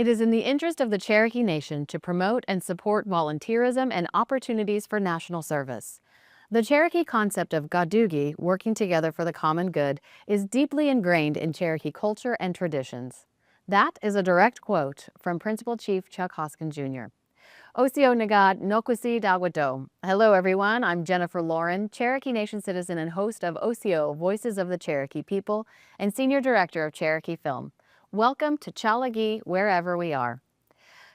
It is in the interest of the Cherokee Nation to promote and support volunteerism and opportunities for national service. The Cherokee concept of Gadugi, working together for the common good, is deeply ingrained in Cherokee culture and traditions. That is a direct quote from Principal Chief Chuck Hoskin Jr. Osio Nagad Nokwisi Dagwado. Hello everyone, I'm Jennifer Lauren, Cherokee Nation citizen and host of Osio, Voices of the Cherokee People, and Senior Director of Cherokee Film. Welcome to Chalagi, wherever we are.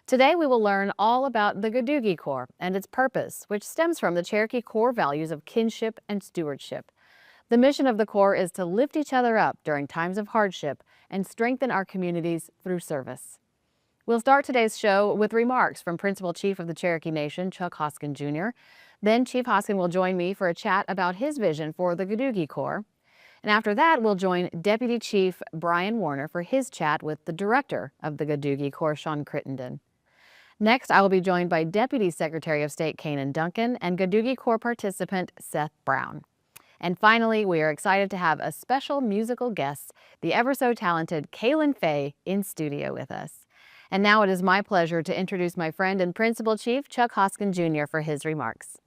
Today we will learn all about the Gadugi Corps and its purpose, which stems from the Cherokee core values of kinship and stewardship. The mission of the Corps is to lift each other up during times of hardship and strengthen our communities through service. We'll start today's show with remarks from Principal Chief of the Cherokee Nation, Chuck Hoskin Jr. Then Chief Hoskin will join me for a chat about his vision for the Gadugi Corps. And after that, we'll join Deputy Chief Brian Warner for his chat with the Director of the Gadugi Corps, Shawn Crittenden. Next, I will be joined by Deputy Secretary of State Kanan Duncan and Gadugi Corps participant Seth Brown. And finally, we are excited to have a special musical guest, the ever-so-talented Kaylin Faye, in studio with us. And now it is my pleasure to introduce my friend and Principal Chief, Chuck Hoskin Jr., for his remarks.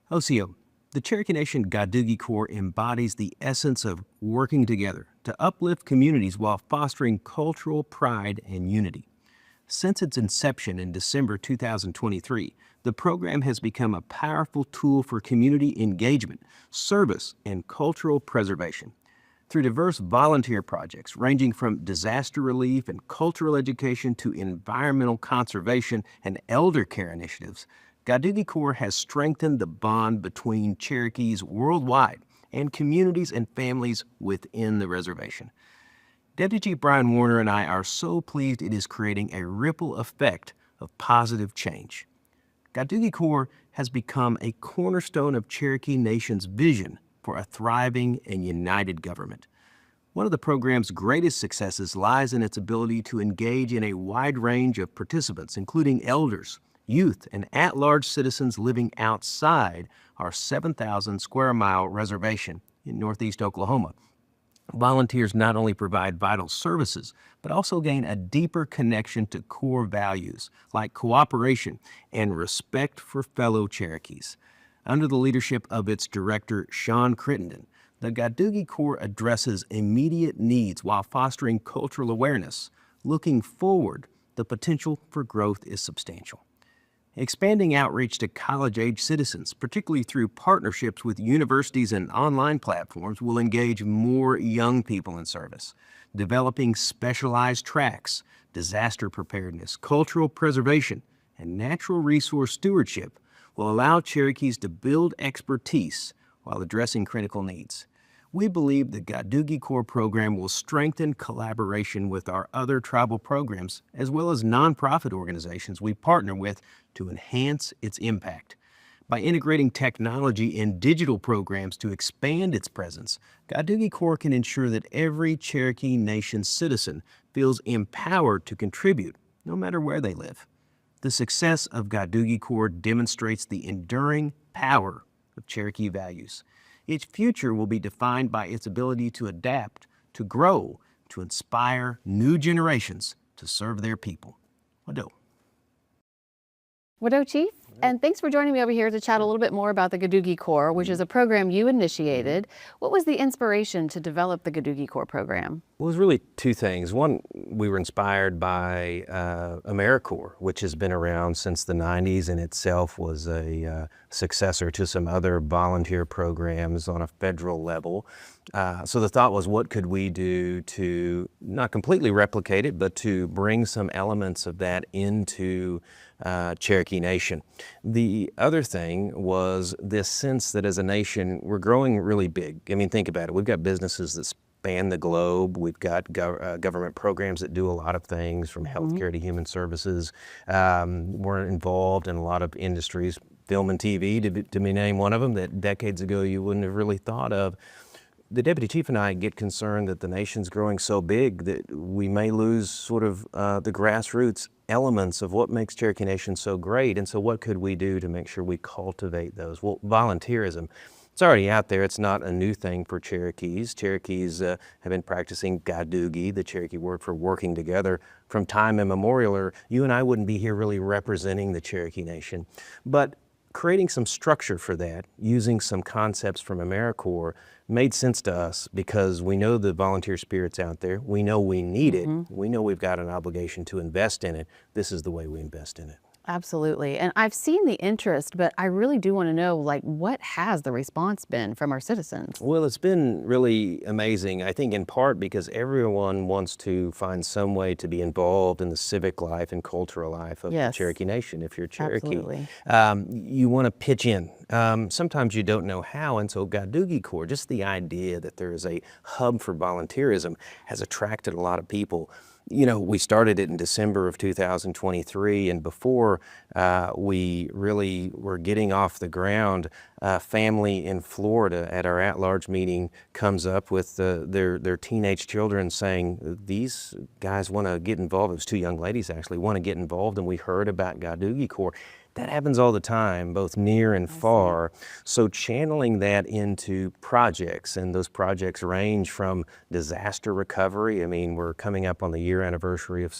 Osio, the Cherokee Nation Gadugi Corps embodies the essence of working together to uplift communities while fostering cultural pride and unity. Since its inception in December 2023, the program has become a powerful tool for community engagement, service, and cultural preservation. Through diverse volunteer projects ranging from disaster relief and cultural education to environmental conservation and elder care initiatives, Gadugi Corps has strengthened the bond between Cherokees worldwide and communities and families within the reservation. Deputy Chief Brian Warner and I are so pleased it is creating a ripple effect of positive change. Gadugi Corps has become a cornerstone of Cherokee Nation's vision for a thriving and united government. One of the program's greatest successes lies in its ability to engage in a wide range of participants, including elders, youth, and at-large citizens living outside our 7,000 square mile reservation in northeast Oklahoma. Volunteers not only provide vital services, but also gain a deeper connection to core values like cooperation and respect for fellow Cherokees. Under the leadership of its director, Shawn Crittenden, the Gadugi Corps addresses immediate needs while fostering cultural awareness. Looking forward, the potential for growth is substantial. Expanding outreach to college-age citizens, particularly through partnerships with universities and online platforms, will engage more young people in service. Developing specialized tracks, disaster preparedness, cultural preservation, and natural resource stewardship will allow Cherokees to build expertise while addressing critical needs. We believe the Gadugi Corps program will strengthen collaboration with our other tribal programs as well as nonprofit organizations we partner with to enhance its impact. By integrating technology and digital programs to expand its presence, Gadugi Corps can ensure that every Cherokee Nation citizen feels empowered to contribute, no matter where they live. The success of Gadugi Corps demonstrates the enduring power of Cherokee values. Its future will be defined by its ability to adapt, to grow, to inspire new generations to serve their people. Wado. Wado, Chief, and thanks for joining me over here to chat a little bit more about the Gadugi Corps, which is a program you initiated. What was the inspiration to develop the Gadugi Corps program? Well, it was really two things. One, we were inspired by AmeriCorps, which has been around since the 90s and itself was a successor to some other volunteer programs on a federal level. So the thought was, what could we do to not completely replicate it, but to bring some elements of that into Cherokee Nation. The other thing was this sense that as a nation, we're growing really big. I mean, think about it. We've got businesses that span the globe. We've got government programs that do a lot of things from healthcare to human services. We're involved in a lot of industries, film and TV to be named one of them that decades ago you wouldn't have really thought of. The Deputy Chief and I get concerned that the nation's growing so big that we may lose sort of the grassroots elements of what makes Cherokee Nation so great. And so what could we do to make sure we cultivate those? Well, volunteerism. It's already out there. It's not a new thing for Cherokees. Cherokees have been practicing Gadugi, the Cherokee word for working together, from time immemorial, or you and I wouldn't be here really representing the Cherokee Nation. But creating some structure for that, using some concepts from AmeriCorps, made sense to us because we know the volunteer spirit's out there. We know we need it. We know we've got an obligation to invest in it. This is the way we invest in it. Absolutely. And I've seen the interest, but I really do want to know, like, what has the response been from our citizens? Well, it's been really amazing, I think in part because everyone wants to find some way to be involved in the civic life and cultural life of the Yes, Cherokee Nation. If you're Cherokee, absolutely. you want to pitch in. Sometimes you don't know how, and so Gadugi Corps, just the idea that there is a hub for volunteerism has attracted a lot of people. You know, we started it in December of 2023, and before we really were getting off the ground, a family in Florida at our at-large meeting comes up with their teenage children saying, these guys want to get involved. It was two young ladies actually, want to get involved, and we heard about Gadugi Corps. That happens all the time, both near and far. So channeling that into projects, and those projects range from disaster recovery. I mean, we're coming up on the year anniversary of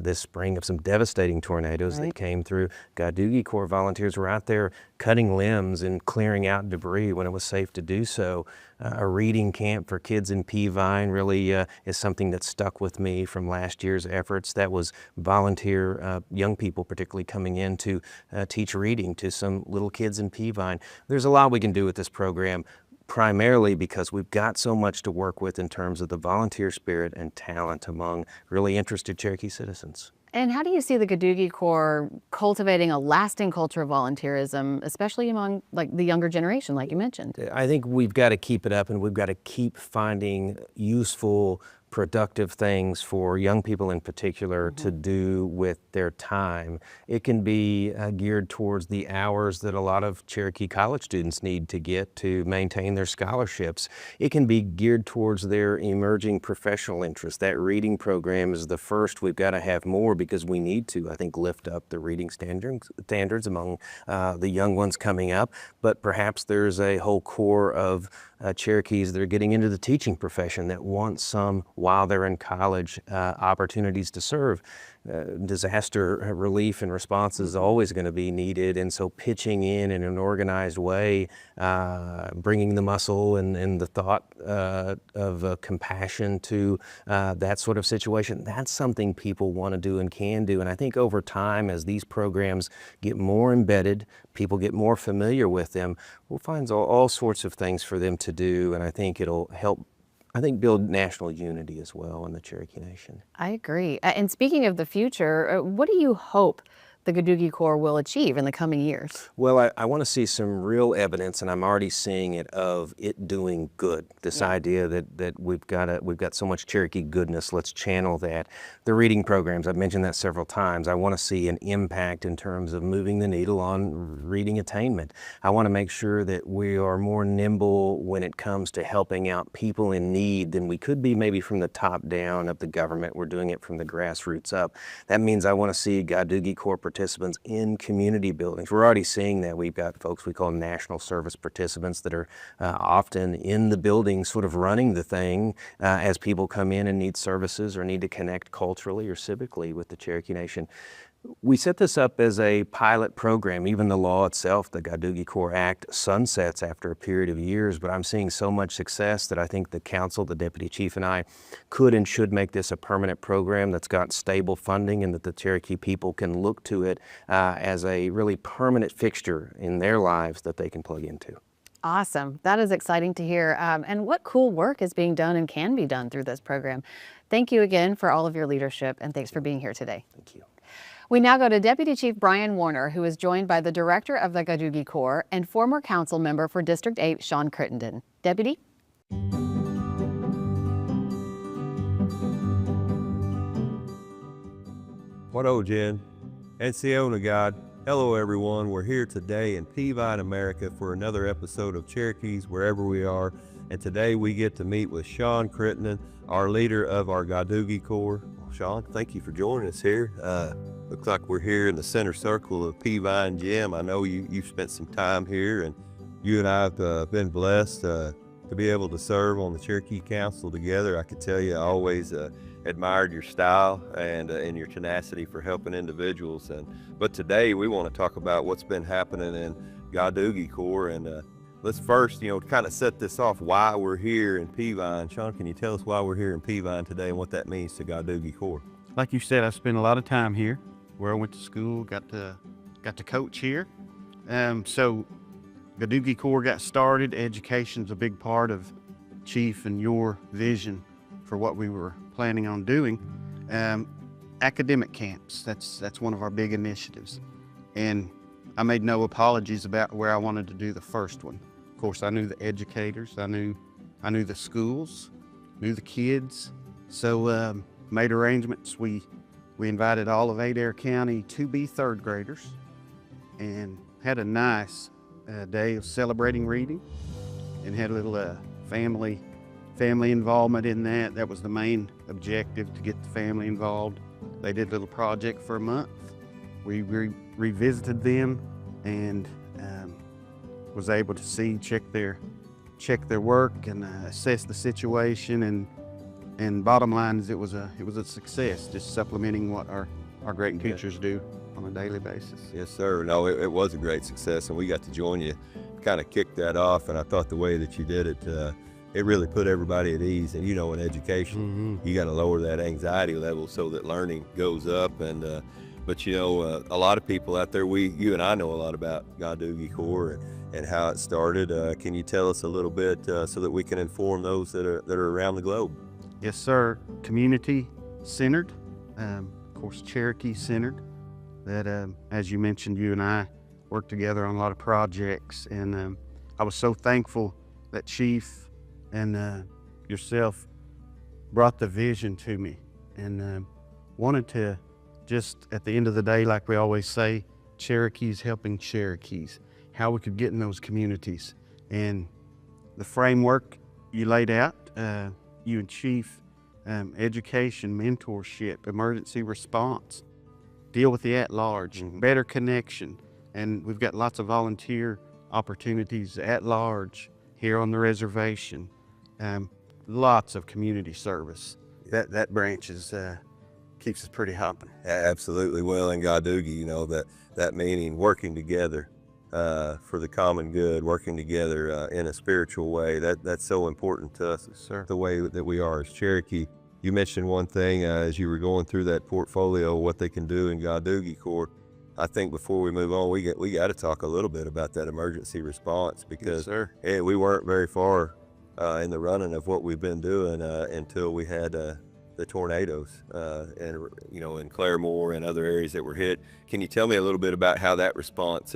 this spring of some devastating tornadoes that came through. Gadugi Corps volunteers were out there cutting limbs and clearing out debris when it was safe to do so. A reading camp for kids in Peavine really is something that stuck with me from last year's efforts. That was volunteer young people particularly coming in to teach reading to some little kids in Peavine. There's a lot we can do with this program, primarily because we've got so much to work with in terms of the volunteer spirit and talent among really interested Cherokee citizens. And how do you see the Gadugi Corps cultivating a lasting culture of volunteerism, especially among like the younger generation, like you mentioned? I think we've got to keep it up, and we've got to keep finding useful, productive things for young people in particular to do with their time. It can be geared towards the hours that a lot of Cherokee college students need to get to maintain their scholarships. It can be geared towards their emerging professional interests. That reading program is the first. We've got to have more because we need to, I think, lift up the reading standards among the young ones coming up. But perhaps there's a whole core of Cherokees that are getting into the teaching profession that want some, while they're in college, opportunities to serve. Disaster relief and response is always going to be needed, and so pitching in an organized way, bringing the muscle and the thought of compassion to that sort of situation, that's something people want to do and can do. And I think over time, as these programs get more embedded, people get more familiar with them, we'll find all sorts of things for them to do, and I think it'll help build national unity as well in the Cherokee Nation. I agree. And speaking of the future, what do you hope the Gadugi Corps will achieve in the coming years? Well, I want to see some real evidence, and I'm already seeing it, of it doing good. This idea that we've got so much Cherokee goodness, let's channel that. The reading programs, I've mentioned that several times. I want to see an impact in terms of moving the needle on reading attainment. I want to make sure that we are more nimble when it comes to helping out people in need than we could be maybe from the top down of the government. We're doing it from the grassroots up. That means I want to see Gadugi Corps participants in community buildings. We're already seeing that. We've got folks we call national service participants that are often in the building sort of running the thing as people come in and need services or need to connect culturally or civically with the Cherokee Nation. We set this up as a pilot program. Even the law itself, the Gadugi Corps Act, sunsets after a period of years, but I'm seeing so much success that I think the council, the deputy chief, and I could and should make this a permanent program that's got stable funding and that the Cherokee people can look to it as a really permanent fixture in their lives that they can plug into. Awesome. That is exciting to hear. And what cool work is being done and can be done through this program. Thank you again for all of your leadership, and thanks for being here today. Thank you. We now go to Deputy Chief Brian Warner, who is joined by the Director of the Gadugi Corps and former council member for District 8, Shawn Crittenden. Deputy? What Jen? NCO Nagad. Hello everyone, we're here today in Peavine, America for another episode of Cherokees Wherever We Are, and today we get to meet with Shawn Crittenden, our leader of our Gadugi Corps. Well, Shawn, thank you for joining us here. Looks like we're here in the center circle of Peavine Gym. I know you've spent some time here, and you and I have been blessed to be able to serve on the Cherokee Council together. I could tell you I always admired your style and your tenacity for helping individuals. But today we want to talk about what's been happening in Gadugi Corps. And let's first, kind of set this off, why we're here in Peavine. Shawn, can you tell us why we're here in Peavine today and what that means to Gadugi Corps? Like you said, I spent a lot of time here where I went to school, got to coach here. So Gadugi Corps got started. Education's a big part of Chief and your vision for what we were planning on doing. Academic camps, that's one of our big initiatives. And I made no apologies about where I wanted to do the first one. Of course, I knew the educators, I knew the schools, knew the kids. So made arrangements. We invited all of Adair County to be third graders and had a nice day of celebrating reading and had a little family involvement in that. That was the main objective, to get the family involved. They did a little project for a month. We revisited them and was able to check their work and assess the situation. And bottom line is it was a success, just supplementing what our great teachers do on a daily basis. Yes, sir. No, it was a great success, and we got to join you, kind of kick that off. And I thought the way that you did it, it really put everybody at ease. And in education, you got to lower that anxiety level so that learning goes up. And but a lot of people out there, you and I know a lot about Gadugi Corps and how it started. Can you tell us a little bit so that we can inform those that are around the globe? Yes, sir. Community centered, of course, Cherokee centered. That, as you mentioned, you and I worked together on a lot of projects, and I was so thankful that Chief and yourself brought the vision to me, and wanted to just, at the end of the day, like we always say, Cherokees helping Cherokees, how we could get in those communities. And the framework you laid out, you and Chief, education, mentorship, emergency response, deal with the at-large, better connection. And we've got lots of volunteer opportunities at large here on the reservation. Lots of community service. That branch keeps us pretty hopping. Absolutely. Well, in Gadugi, that meaning working together for the common good, working together in a spiritual way. That's so important to us, sir. The way that we are as Cherokee. You mentioned one thing as you were going through that portfolio, what they can do in Gadugi Corps. I think before we move on, we got to talk a little bit about that emergency response, because we weren't very far in the running of what we've been doing until we had the tornadoes and in Claremore and other areas that were hit. Can you tell me a little bit about how that response,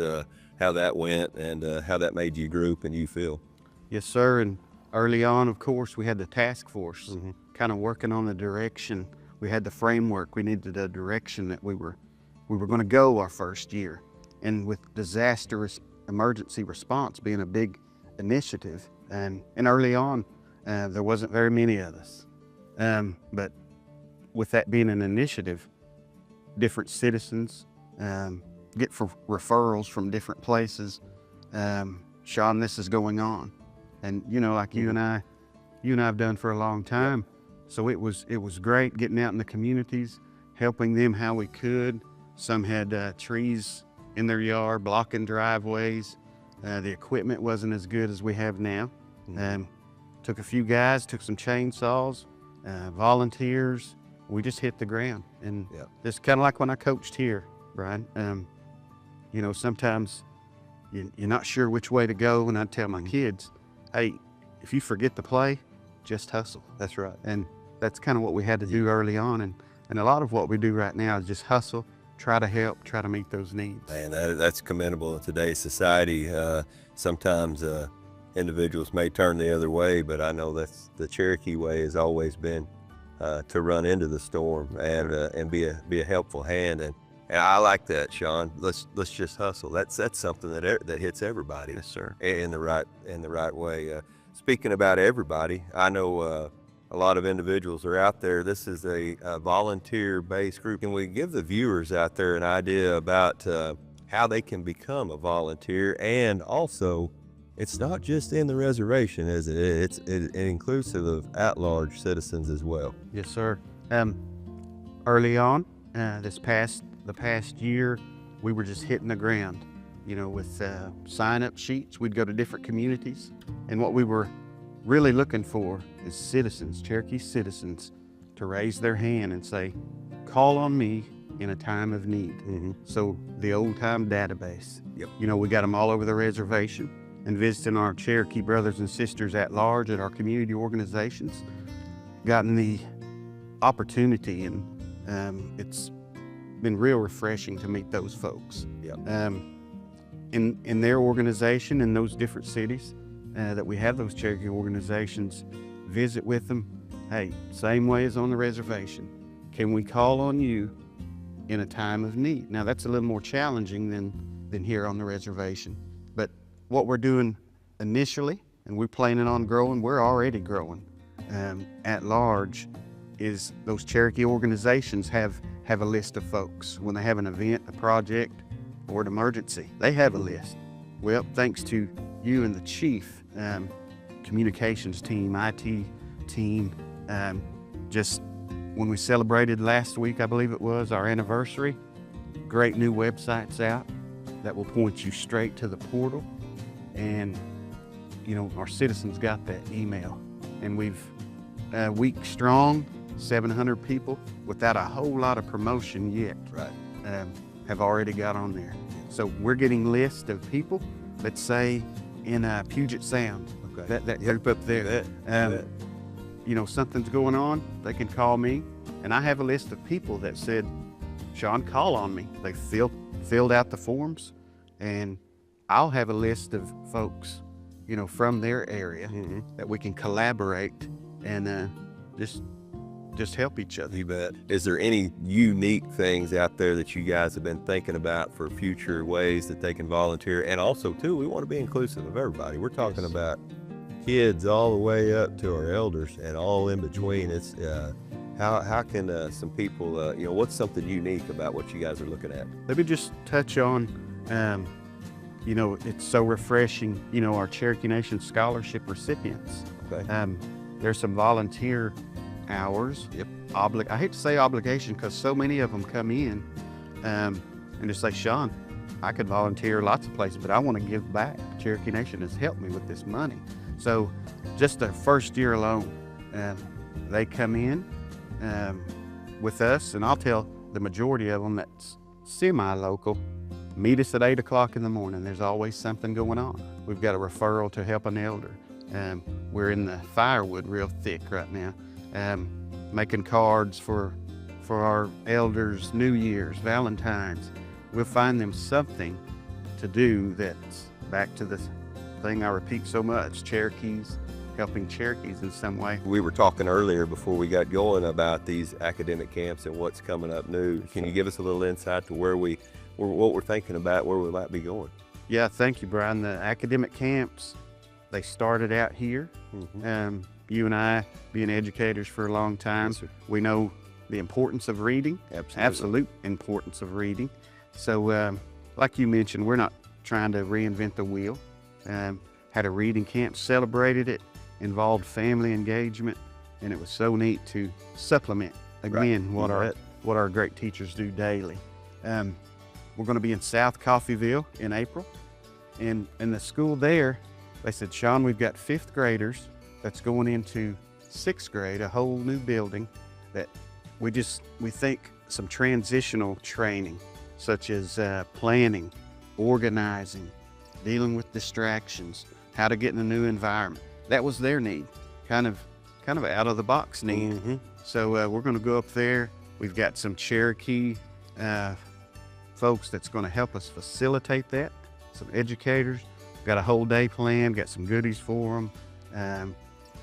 how that went, and how that made you group and you feel? Yes, sir. And early on, of course, we had the task force kind of working on the direction. We had the framework. We needed a direction that we were going to go our first year. And with disaster emergency response being a big initiative, and early on, there wasn't very many of us. But with that being an initiative, different citizens get referrals from different places. Shawn, this is going on. And like you and I have done for a long time. So it was great getting out in the communities, helping them how we could. Some had trees in their yard, blocking driveways. The equipment wasn't as good as we have now. Took a few guys, took some chainsaws, volunteers. We just hit the ground. And it's kind of like when I coached here, Brian. Sometimes you're not sure which way to go. And I'd tell my kids, hey, if you forget the play, just hustle. That's right. And that's kind of what we had to do early on. And a lot of what we do right now is just hustle, try to help, try to meet those needs. Man, that's commendable in today's society. Sometimes individuals may turn the other way, but I know that's the Cherokee way has always been to run into the storm and be a helpful hand. And I like that, Shawn. Let's just hustle. That's something that hits everybody. Yes, sir. In the right way. Speaking about everybody, I know a lot of individuals are out there. This is a volunteer-based group. Can we give the viewers out there an idea about how they can become a volunteer, and also It's not just in the reservation, is it? It's inclusive of at-large citizens as well. Yes, sir. Early on, the past year, we were just hitting the ground, with sign-up sheets. We'd go to different communities, and what we were really looking for is citizens, Cherokee citizens, to raise their hand and say, call on me in a time of need. So the old-time database. Yep. We got them all over the reservation, and visiting our Cherokee brothers and sisters at large at our community organizations, gotten the opportunity, and it's been real refreshing to meet those folks. Yep. In their organization in those different cities that we have those Cherokee organizations, visit with them. Hey, same way as on the reservation. Can we call on you in a time of need? Now that's a little more challenging than here on the reservation. But what we're doing initially, and we're planning on growing, we're already growing at large, is those Cherokee organizations have a list of folks. When they have an event, a project, or an emergency, they have a list. Well, thanks to you and the chief, communications team, IT team, just when we celebrated last week, I believe it was, our anniversary, great new websites out that will point you straight to the portal. And, our citizens got that email. And we've, a week strong, 700 people without a whole lot of promotion yet, Right. have already got on there. So we're getting lists of people, let's say in Puget Sound, Okay. that group up there. Bet. Something's going on, they can call me. And I have a list of people that said, Shawn, call on me. They filled out the forms, and I'll have a list of folks, from their area that we can collaborate and just help each other. You bet. Is there any unique things out there that you guys have been thinking about for future ways that they can volunteer? And also, too, we want to be inclusive of everybody. We're talking Yes. about kids all the way up to our elders and all in between. It's how can some people, what's something unique about what you guys are looking at? Let me just touch on, it's so refreshing, our Cherokee Nation scholarship recipients. Okay. There's some volunteer hours. Yep. I hate to say obligation because so many of them come in and just say, Shawn, I could volunteer lots of places, but I want to give back. Cherokee Nation has helped me with this money. So just the first year alone, they come in with us, and I'll tell the majority of them that's semi-local, meet us at 8 o'clock in the morning. There's always something going on. We've got a referral to help an elder. We're in the firewood real thick right now, making cards for our elders, New Year's, Valentine's. We'll find them something to do that's back to the thing I repeat so much, Cherokees, helping Cherokees in some way. We were talking earlier before we got going about these academic camps and what's coming up new. Can you give us a little insight to what we're thinking about, where we might be going? Yeah, thank you, Brian. The academic camps, they started out here. You and I, being educators for a long time, Yes, sir. we know the importance of reading, Absolutely. absolute importance of reading. So like you mentioned, we're not trying to reinvent the wheel. Had a reading camp, celebrated it, involved family engagement, and it was so neat to supplement again what our great teachers do daily. We're going to be in South Coffeyville in April, and in the school there, they said, Shawn, we've got 5th graders that's going into 6th grade, a whole new building that we think some transitional training, such as planning, organizing, dealing with distractions, how to get in a new environment. That was their need, kind of out of the box need. So we're going to go up there. We've got some Cherokee folks that's going to help us facilitate that, some educators. Got a whole day plan, got some goodies for them.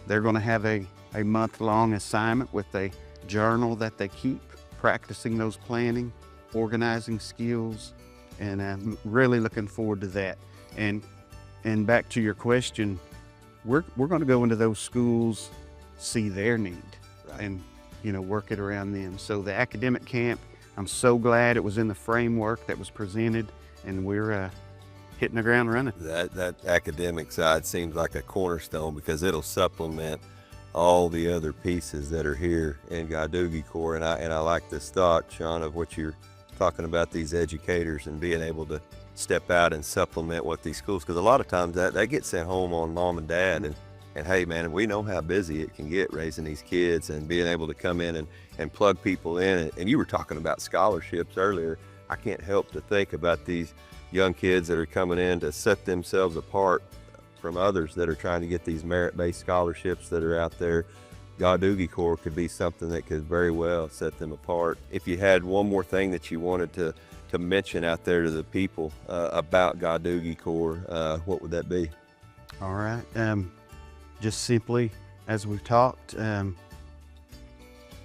They're going to have a month-long assignment with a journal that they keep, practicing those planning, organizing skills, and I'm really looking forward to that. And back to your question, we're going to go into those schools, see their need, and work it around them. So the academic camp, I'm so glad it was in the framework that was presented, and we're hitting the ground running. That academic side seems like a cornerstone because it'll supplement all the other pieces that are here in Gadugi Corps. And I like this thought, Shawn, of what you're talking about, these educators and being able to step out and supplement what these schools, because a lot of times that gets sent home on mom and dad, and hey man, we know how busy it can get raising these kids, and being able to come in and plug people in. And you were talking about scholarships earlier. I can't help to think about these young kids that are coming in to set themselves apart from others that are trying to get these merit-based scholarships that are out there. Gadugi Corps could be something that could very well set them apart. If you had one more thing that you wanted to mention out there to the people about Gadugi Corps, what would that be? All right. Just simply, as we've talked,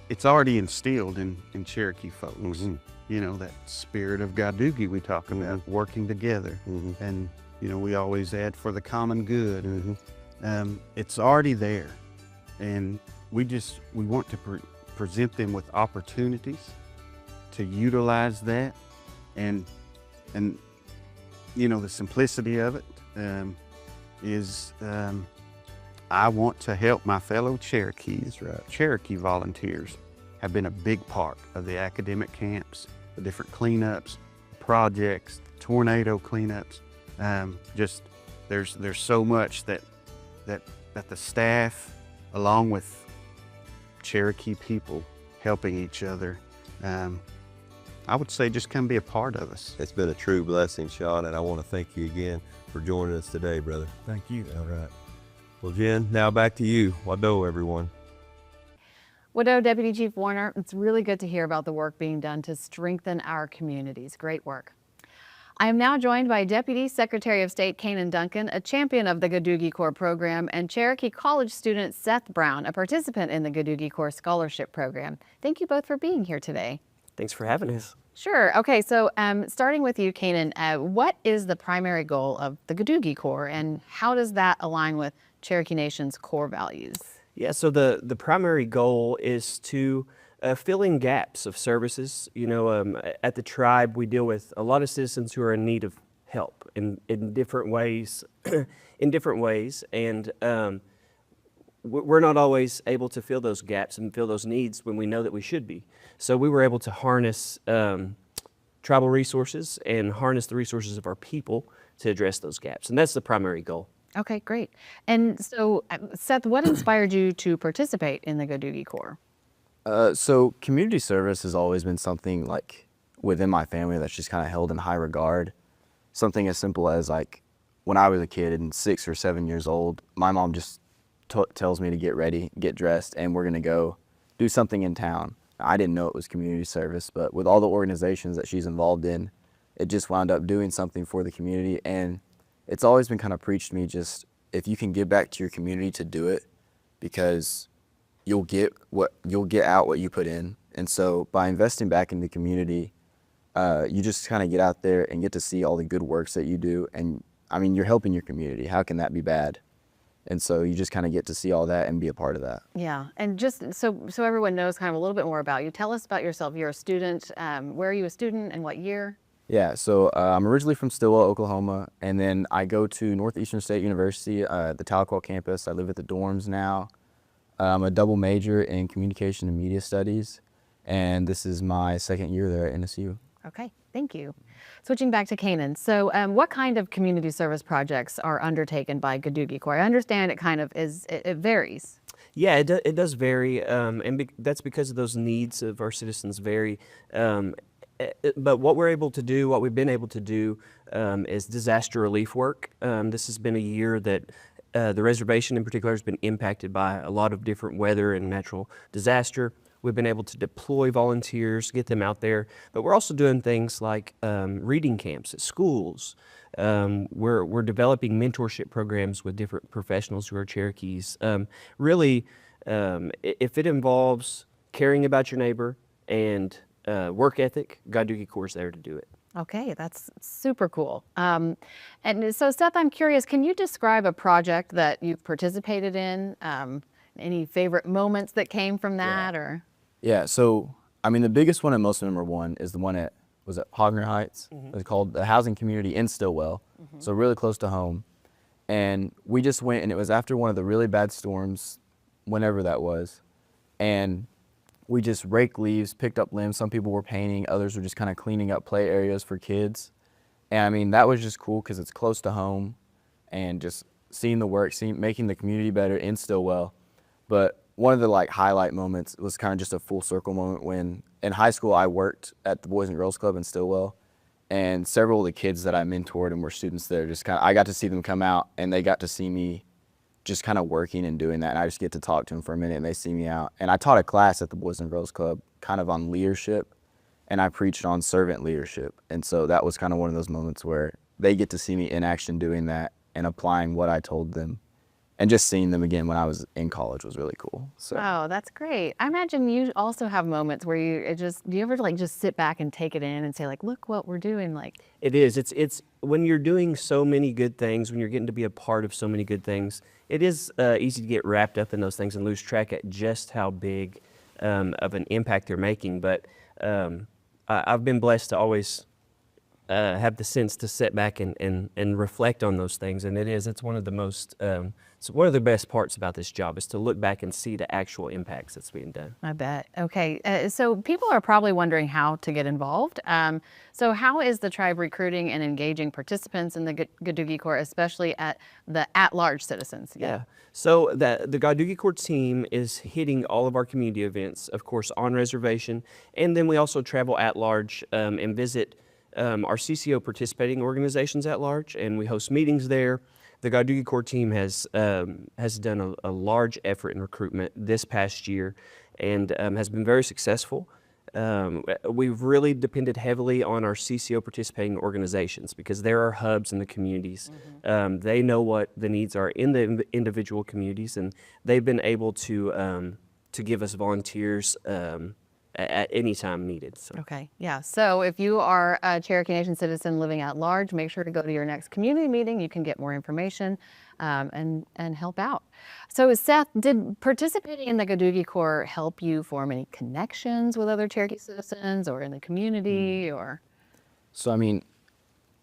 it's already instilled in Cherokee folks. Mm-hmm. You know, that spirit of Gadugi we talk about, Mm-hmm. working together. Mm-hmm. And, you know, we always add for the common good. Mm-hmm. It's already there. And we want to present them with opportunities to utilize that. And you know, the simplicity of it is I want to help my fellow Cherokees. That's right. Cherokee volunteers have been a big part of the academic camps, the different cleanups, projects, tornado cleanups. Just there's so much that the staff, along with Cherokee people, helping each other, I would say just come be a part of us. It's been a true blessing, Shawn, and I want to thank you again for joining us today, brother. Thank you. All right. Well, Jen, now back to you. Wado, everyone. Wado, Deputy Chief Warner, it's really good to hear about the work being done to strengthen our communities. Great work. I am now joined by Deputy Secretary of State Kanan Duncan, a champion of the Gadugi Corps program, and Cherokee College student Seth Brown, a participant in the Gadugi Corps Scholarship Program. Thank you both for being here today. Thanks for having us. Sure. Okay, so starting with you, Kanan, what is the primary goal of the Gadugi Corps, and how does that align with Cherokee Nation's core values? Yeah, so the primary goal is to fill in gaps of services. You know, at the tribe, we deal with a lot of citizens who are in need of help in different ways, and we're not always able to fill those gaps and fill those needs when we know that we should be. So we were able to harness tribal resources and harness the resources of our people to address those gaps, and that's the primary goal. Okay, great. And so, Seth, what inspired you to participate in the Gadugi Corps? So community service has always been something like within my family that's just kind of held in high regard. Something as simple as like when I was a kid and 6 or 7 years old, my mom just tells me to get ready, get dressed, and we're going to go do something in town. I didn't know it was community service, but with all the organizations that she's involved in, it just wound up doing something for the community. And it's always been kind of preached to me, just if you can give back to your community, to do it, because you'll get out what you put in. And so by investing back in the community, you just kind of get out there and get to see all the good works that you do. And I mean, you're helping your community. How can that be bad? And so you just kind of get to see all that and be a part of that. Yeah, and just so everyone knows kind of a little bit more about you, tell us about yourself. You're a student. Where are you a student and what year? Yeah, so I'm originally from Stillwell, Oklahoma, and then I go to Northeastern State University, the Tahlequah campus. I live at the dorms now. I'm a double major in communication and media studies, and this is my second year there at NSU. Okay, thank you. Switching back to Kanan, so what kind of community service projects are undertaken by Gadugi Corps? I understand it kind of it varies. Yeah, it does vary, and that's because of those needs of our citizens vary. But what we've been able to do is disaster relief work. This has been a year that the reservation in particular has been impacted by a lot of different weather and natural disaster. We've been able to deploy volunteers, get them out there, but we're also doing things like reading camps at schools. We're developing mentorship programs with different professionals who are Cherokees. Really, if it involves caring about your neighbor and work ethic, Gadugi Corps is there to do it. Okay, that's super cool. And so Seth, I'm curious, can you describe a project that you've participated in? Any favorite moments that came from that, or? Yeah, so I mean, the biggest one and most memorable one is the one at was it Hogner Heights? It was called the housing community in Stillwell, so really close to home. And we just went, and it was after one of the really bad storms, whenever that was. And we just raked leaves, picked up limbs. Some people were painting, others were just kind of cleaning up play areas for kids. And I mean, that was just cool because it's close to home and just seeing the work, making the community better in Stillwell. But one of the like highlight moments was kind of just a full circle moment when in high school I worked at the Boys and Girls Club in Stillwell, and several of the kids that I mentored and were students there, just kind of, I got to see them come out and they got to see me just kind of working and doing that, and I just get to talk to them for a minute and they see me out. And I taught a class at the Boys and Girls Club kind of on leadership, and I preached on servant leadership. And so that was kind of one of those moments where they get to see me in action doing that and applying what I told them. And just seeing them again when I was in college was really cool. So. Oh, that's great. I imagine you also have moments where do you ever like just sit back and take it in and say like, look what we're doing? Like, It is. It's when you're doing so many good things, when you're getting to be a part of so many good things, it is easy to get wrapped up in those things and lose track at just how big of an impact they're making. But I've been blessed to always have the sense to sit back and reflect on those things. And it's one of the most, it's one of the best parts about this job is to look back and see the actual impacts that's being done. I bet. Okay. So people are probably wondering how to get involved. So how is the tribe recruiting and engaging participants in the Gadugi Corps, especially at the at-large citizens? Yeah. So the Gadugi Corps team is hitting all of our community events, of course, on reservation. And then we also travel at large and visit our CCO participating organizations at large, and we host meetings there. The Gadugi Corps team has done a large effort in recruitment this past year and has been very successful. We've really depended heavily on our CCO participating organizations because there are hubs in the communities. They know what the needs are in the individual communities, and they've been able to give us volunteers at any time needed. So. Okay, yeah. So if you are a Cherokee Nation citizen living at large, make sure to go to your next community meeting. You can get more information and help out. So Seth, did participating in the Gadugi Corps help you form any connections with other Cherokee citizens or in the community or? So, I mean,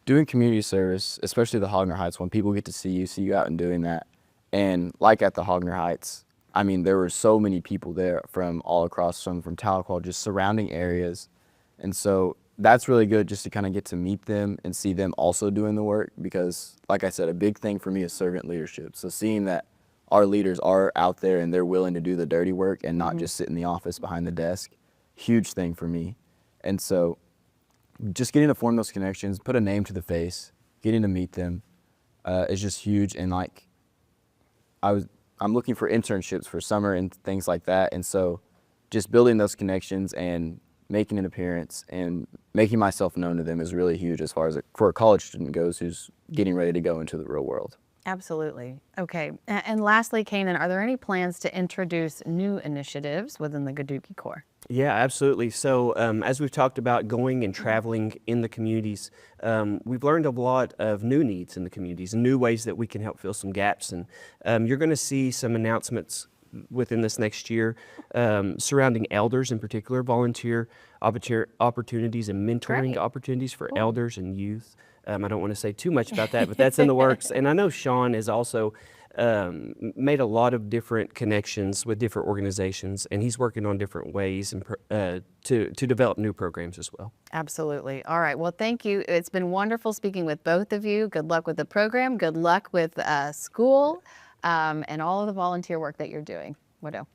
doing community service, especially the Hogner Heights one, people get to see you out and doing that. And like at the Hogner Heights, I mean, there were so many people there from all across, from Tahlequah, just surrounding areas. And so that's really good just to kind of get to meet them and see them also doing the work because, like I said, a big thing for me is servant leadership. So seeing that our leaders are out there and they're willing to do the dirty work and not just sit in the office behind the desk, huge thing for me. And so just getting to form those connections, put a name to the face, getting to meet them is just huge. And like I'm looking for internships for summer and things like that. And so just building those connections and making an appearance and making myself known to them is really huge as far as for a college student goes who's getting ready to go into the real world. Absolutely. Okay. And lastly, Kanan, are there any plans to introduce new initiatives within the Gadugi Corps? Yeah, absolutely. So as we've talked about going and traveling in the communities, we've learned a lot of new needs in the communities and new ways that we can help fill some gaps. And you're going to see some announcements within this next year surrounding elders in particular, volunteer opportunities and mentoring opportunities for elders and youth. I don't want to say too much about that, but that's in the works. And I know Shawn has also made a lot of different connections with different organizations, and he's working on different ways and to develop new programs as well. Absolutely. All right. Well, thank you. It's been wonderful speaking with both of you. Good luck with the program. Good luck with school and all of the volunteer work that you're doing. Widow.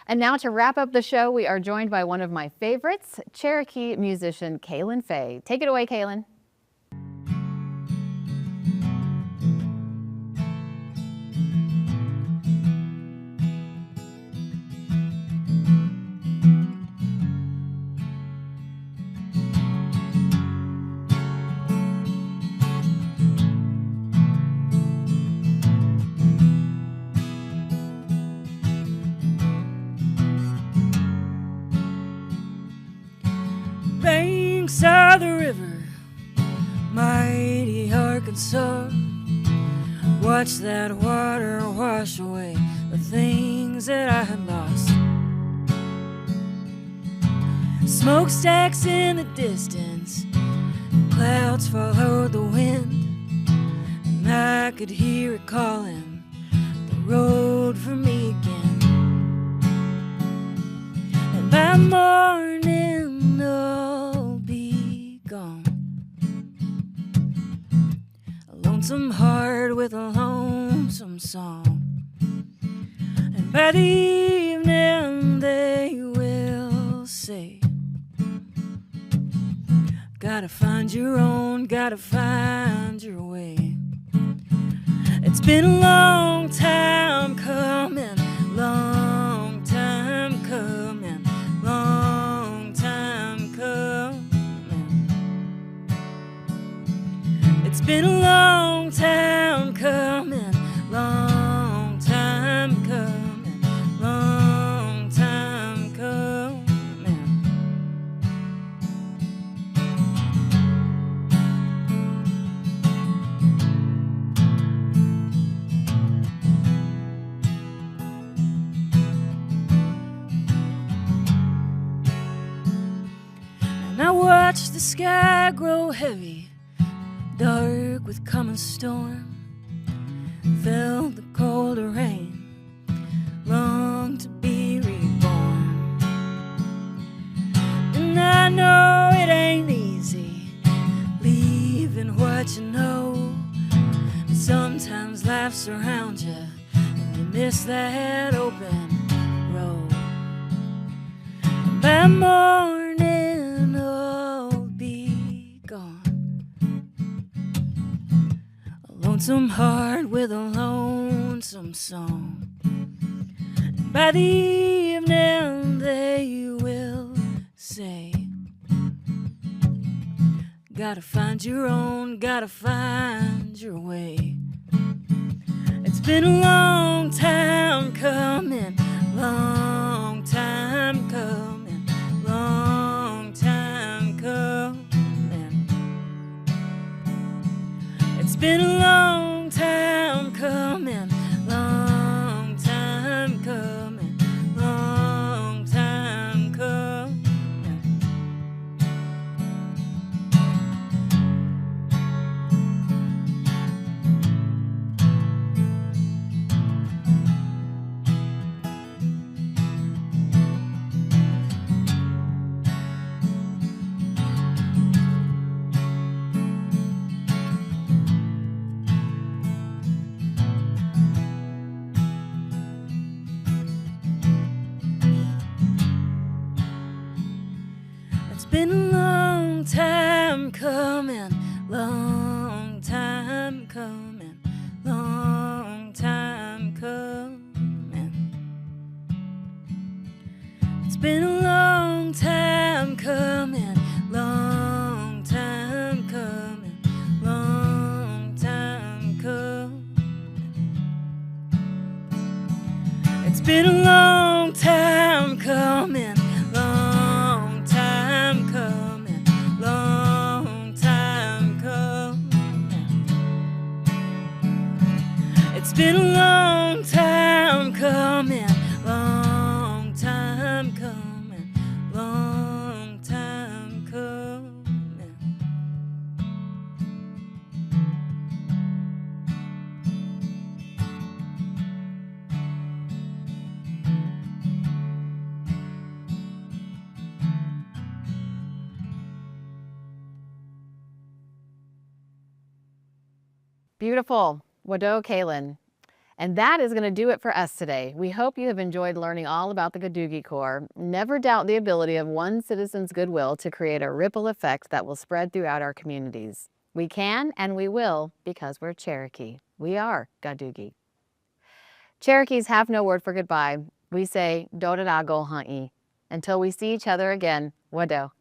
And now to wrap up the show, we are joined by one of my favorites, Cherokee musician Kaylin Fay. Take it away, Kaylin. Bankside the river, mighty Arkansas. Watch that water wash away the things that I had lost. Smokestacks in the distance, clouds followed the wind, and I could hear it calling the road for me again. And by morning I'll be gone, a lonesome heart with a lonesome song. And by the evening they will say, gotta find your own, gotta find your way. It's been a long time coming, long time coming, long time coming. It's been a long time coming, long time coming, long time coming. And I watched the sky grow heavy, dark with coming storm. Felt the cold rain, longed to be reborn. And I know it ain't easy leaving what you know, but sometimes life surrounds you and you miss that open road. And by morning I'll be gone, a lonesome heart with a lonesome song. And by the evening they will say, gotta find your own, gotta find your way. It's been a long time coming, long time coming, long time coming. It's been a long time coming, long time coming, long time coming. It's been a long time coming, long time coming, long time coming. It's been a long time coming, long time coming, long time coming. It's been a long time coming, long time coming, long time coming. It's been a long time coming, long time coming, long time coming. Beautiful. Wado Kalin. And that is going to do it for us today. We hope you have enjoyed learning all about the Gadugi Corps. Never doubt the ability of one citizen's goodwill to create a ripple effect that will spread throughout our communities. We can and we will because we're Cherokee. We are Gadugi. Cherokees have no word for goodbye. We say, Dodadago Ha'i. Until we see each other again, Wado.